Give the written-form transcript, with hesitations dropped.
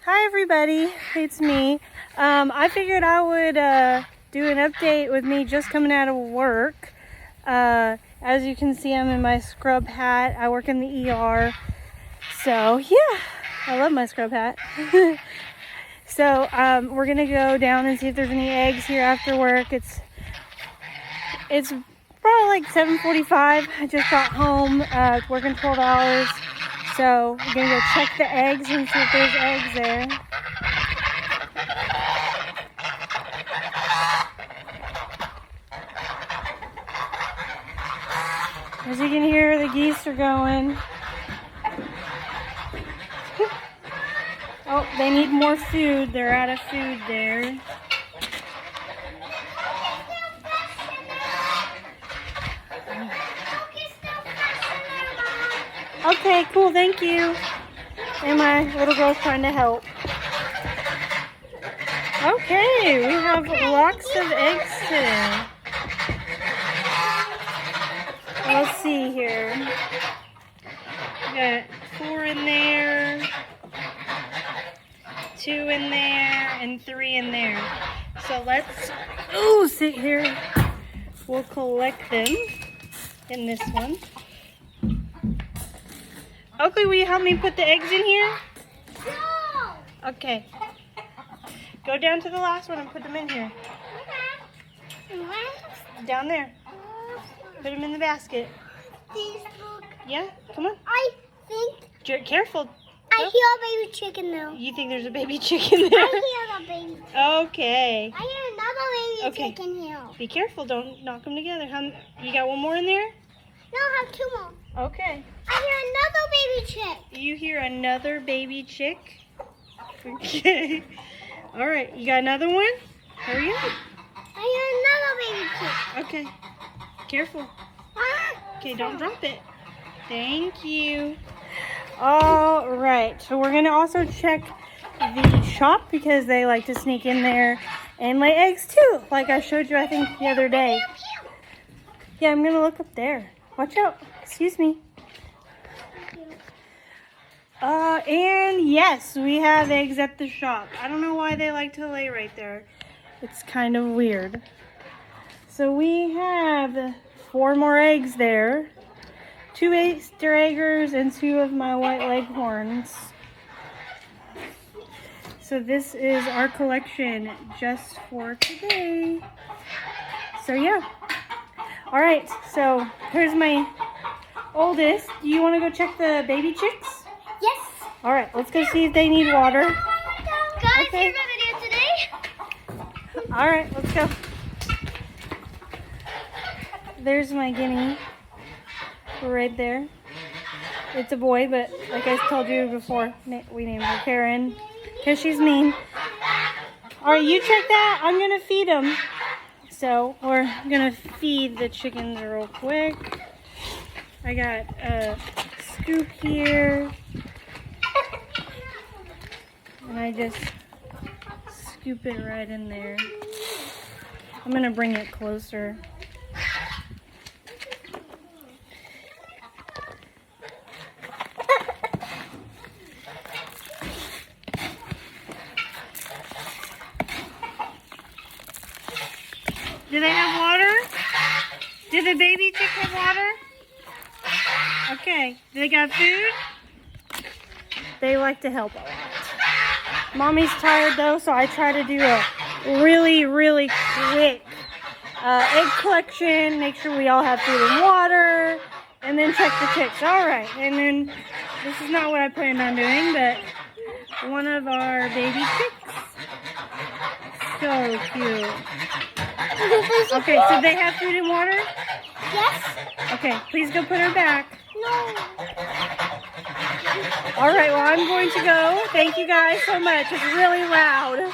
Hi everybody, it's me. I figured I would do an update with me just coming out of work. As you can see, I'm in my scrub hat. I work in the ER. So yeah, I love my scrub hat. So we're gonna go down and see if there's any eggs here after work. It's probably like 7:45. I just got home, working 12 hours. So we're gonna go check the eggs and see if there's eggs there. As you can hear, the geese are going. Oh, they need more food. They're out of food there. Okay, cool, thank you. And my little girl's trying to help. Okay, we have lots of eggs today. Let's see here. We got 4 in there, 2 in there, and 3 in there. So let's sit here. We'll collect them in this one. Oakley, will you help me put the eggs in here? No! Okay. Go down to the last one and put them in here. Down there. Put them in the basket. These look. Yeah, come on. I think. Careful. I hear a baby chicken though. You think there's a baby chicken there? I hear a baby. Okay. I hear another baby chicken here. Be careful. Don't knock them together. You got one more in there? No, I have 2 more. Okay. I hear another baby chick. You hear another baby chick? Okay. All right. You got another one? Hurry up. I hear another baby chick. Okay. Careful. Ah, Okay, don't drop it. Thank you. All right. So we're going to also check the shop because they like to sneak in there and lay eggs too, like I showed you, I think, the other day. Yeah, I'm going to look up there. Watch out. Excuse me. And yes, we have eggs at the shop. I don't know why they like to lay right there. It's kind of weird. So we have 4 more eggs there. 2 Easter eggers and 2 of my white leghorns. So this is our collection just for today. So yeah. All right, so here's my oldest. Do you want to go check the baby chicks? yes. All right, let's go see if they need water. Guys, Okay. here's my video today. All right, let's go. There's my guinea right there. It's a boy, but like I told you before, we named her Karen because she's mean. All right, you check that. I'm going to feed them. So we're going to feed the chickens real quick. I got a scoop here. And I just scoop it right in there. I'm going to bring it closer. Do they have water? Do the baby chicks have water? Okay. Do they got food? They like to help a lot. Mommy's tired though, so I try to do a really, really quick egg collection. Make sure we all have food and water. And then check the chicks. Alright. And then, this is not what I planned on doing, but one of our baby chicks. So cute. Okay, so they have food and water? Yes. Okay, please go put her back. No. All right, well, I'm going to go. Thank you guys so much. It's really loud.